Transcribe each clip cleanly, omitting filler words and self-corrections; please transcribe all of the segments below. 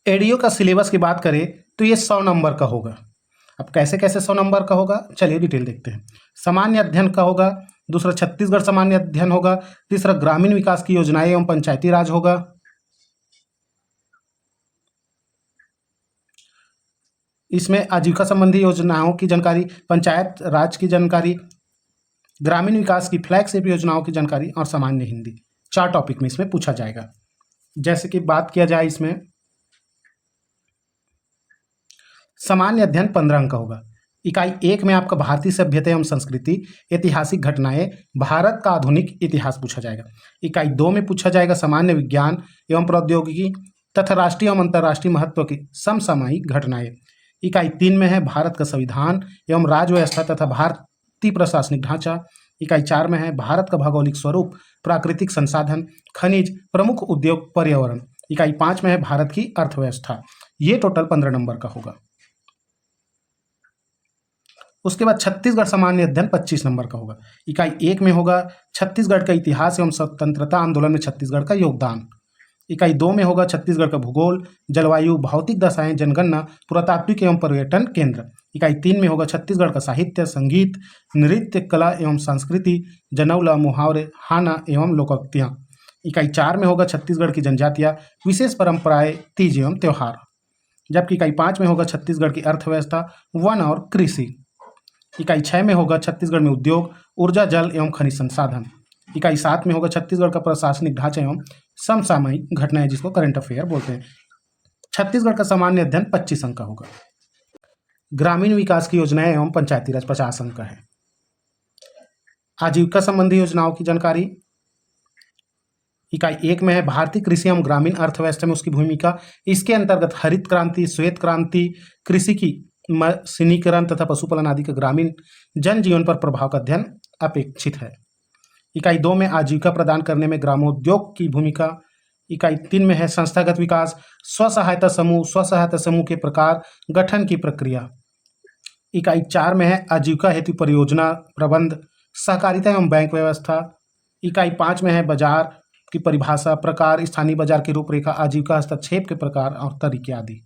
ADO का syllabus की बात करें तो ये 100 नंबर का होगा। अब कैसे कैसे 100 नंबर का होगा, चलिए डिटेल देखते हैं। सामान्य अध्ययन का होगा, दूसरा छत्तीसगढ़ सामान्य अध्ययन होगा, तीसरा ग्रामीण विकास की योजनाएं एवं पंचायती राज होगा, इसमें आजीविका संबंधी योजनाओं की जानकारी, पंचायत राज की जानकारी, ग्रामीण विकास की फ्लैगशिप योजनाओं की जानकारी और सामान्य हिंदी। 4 टॉपिक में इसमें पूछा जाएगा। जैसे कि बात किया जाए, इसमें सामान्य अध्ययन 15 अंक का होगा। इकाई 1 में आपका भारतीय सभ्यता एवं संस्कृति, ऐतिहासिक घटनाएं, भारत का आधुनिक इतिहास पूछा जाएगा। इकाई 2 में पूछा जाएगा सामान्य विज्ञान एवं प्रौद्योगिकी तथा राष्ट्रीय एवं अंतर्राष्ट्रीय महत्व की समसामयिक घटनाएं। इकाई 3 में है भारत का संविधान एवं राज्य व्यवस्था तथा भारतीय प्रशासनिक ढांचा। इकाई 4 में है भारत का भौगोलिक स्वरूप, प्राकृतिक संसाधन, खनिज, प्रमुख उद्योग, पर्यावरण। इकाई 5 में है भारत की अर्थव्यवस्था। ये टोटल 15 नंबर का होगा। उसके बाद छत्तीसगढ़ सामान्य अध्ययन 25 नंबर का होगा। इकाई 1 में होगा छत्तीसगढ़ का इतिहास एवं स्वतंत्रता आंदोलन में छत्तीसगढ़ का योगदान। इकाई 2 में होगा छत्तीसगढ़ का भूगोल, जलवायु, भौतिक दशाएं, जनगणना, पुरातात्विक एवं पर्यटन केंद्र। इकाई 3 में होगा छत्तीसगढ़ का साहित्य, संगीत, नृत्य, कला एवं संस्कृति, जनौला, मुहावरे, हाना एवं लोकोक्तियाँ। इकाई 4 में होगा छत्तीसगढ़ की जनजातियाँ, विशेष परंपराएं, तीज एवं त्योहार। जबकि इकाई 5 में होगा छत्तीसगढ़ की अर्थव्यवस्था, वन और कृषि। इकाई 6 में होगा छत्तीसगढ़ में उद्योग, ऊर्जा, जल एवं खनिज संसाधन। इकाई 7 में होगा छत्तीसगढ़ का प्रशासनिक ढांचा एवं समसामयिक घटनाएं, जिसको करंट अफेयर बोलते हैं। छत्तीसगढ़ का सामान्य अध्ययन 25 अंक का होगा। ग्रामीण विकास की योजनाएं एवं पंचायती राज 50 अंक का है। आजीविका संबंधी योजनाओं की जानकारी, इकाई 1 में है भारतीय कृषि एवं ग्रामीण अर्थव्यवस्था में उसकी भूमिका। इसके अंतर्गत हरित क्रांति, श्वेत क्रांति, कृषि की मशीनीकरण तथा पशुपालन आदि के ग्रामीण जनजीवन पर प्रभाव का अध्ययन अपेक्षित है। इकाई 2 में आजीविका प्रदान करने में ग्रामोद्योग की भूमिका। इकाई 3 में है संस्थागत विकास, स्व सहायता समूह के प्रकार, गठन की प्रक्रिया। इकाई 4 में है आजीविका हेतु परियोजना प्रबंध, सहकारिता एवं बैंक व्यवस्था। इकाई 5 में है बाजार की परिभाषा, प्रकार, स्थानीय बाजार की रूपरेखा, आजीविका हस्तक्षेप के प्रकार और तरीके आदि।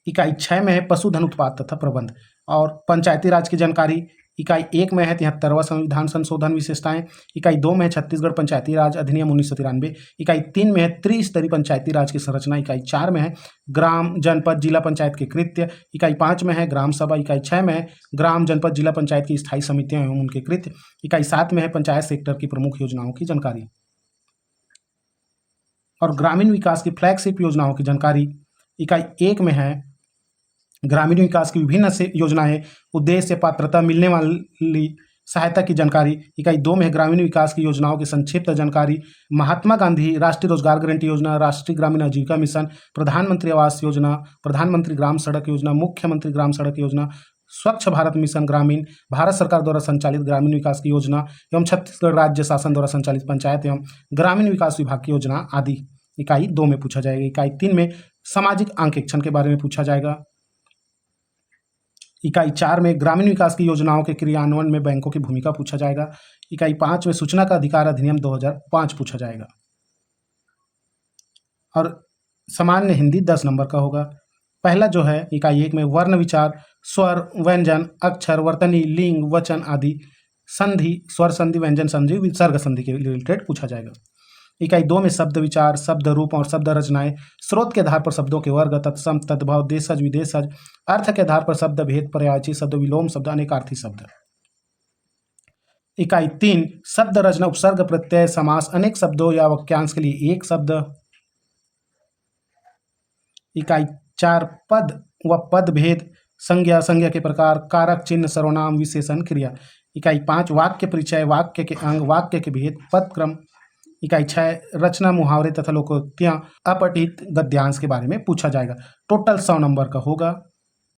इकाई 6 में है पशुधन उत्पाद तथा प्रबंध और पंचायती राज की जानकारी। इकाई 1 में है 73वां संविधान संशोधन विशेषताएं। इकाई 2 में है छत्तीसगढ़ पंचायती राज अधिनियम 1993। इकाई 3 में है त्रिस्तरीय पंचायती राज की संरचना। इकाई 4 में है ग्राम, जनपद, जिला पंचायत के कृत्य। इकाई 5 में है ग्राम सभा। इकाई 6 में है ग्राम, जनपद, जिला पंचायत की स्थायी समितियां एवं उनके कृत्य। इकाई 7 में है पंचायत सेक्टर की प्रमुख योजनाओं की जानकारी और ग्रामीण विकास की फ्लैगशिप योजनाओं की जानकारी। इकाई 1 में है ग्रामीण विकास की विभिन्न योजनाएं, उद्देश्य, पात्रता, मिलने वाली सहायता की जानकारी। इकाई 2 में है ग्रामीण विकास की योजनाओं की संक्षिप्त जानकारी, महात्मा गांधी राष्ट्रीय रोजगार गारंटी योजना, राष्ट्रीय ग्रामीण आजीविका मिशन, प्रधानमंत्री आवास योजना, प्रधानमंत्री ग्राम सड़क योजना, मुख्यमंत्री ग्राम सड़क योजना, स्वच्छ भारत मिशन ग्रामीण, भारत सरकार द्वारा संचालित ग्रामीण विकास की योजना एवं छत्तीसगढ़ राज्य शासन द्वारा संचालित पंचायत एवं ग्रामीण विकास विभाग की योजना आदि। इकाई 2 में पूछा जाएगा। इकाई 3 में सामाजिक आंकेक्षण के बारे में पूछा जाएगा। इकाई 4 में ग्रामीण विकास की योजनाओं के क्रियान्वयन में बैंकों की भूमिका पूछा जाएगा। इकाई 5 में सूचना का अधिकार अधिनियम 2005 पूछा जाएगा और सामान्य हिंदी 10 नंबर का होगा। पहला जो है इकाई 1 में वर्ण विचार, स्वर, व्यंजन, अक्षर, वर्तनी, लिंग, वचन आदि, संधि, स्वर संधि, व्यंजन संधि, विसर्ग संधि के रिलेटेड पूछा जाएगा। इकाई 2 में शब्द विचार, शब्द रूप और शब्द रचनाएं, स्रोत के आधार पर शब्दों के वर्ग, तत्सम, तद्भव, देशज, विदेशज, अर्थ के आधार पर शब्द भेद, पर्यायवाची शब्द, विलोम शब्द, अनेकार्थी शब्द। इकाई 3 शब्द रचना, उपसर्ग, प्रत्यय, समास, अनेक शब्दों या वाक्यांश के लिए एक शब्द। इकाई 4 पद व पद भेद, संज्ञा, संज्ञा के प्रकार, कारक, चिन्ह, सर्वनाम, विशेषण, क्रिया। इकाई 5 वाक्य परिचय, वाक्य के अंग, वाक्य के भेद, पद क्रम। इकाई 6 रचना, मुहावरे तथा लोकोक्तियां, अपठित गद्यांश के बारे में पूछा जाएगा। टोटल 100 नंबर का होगा।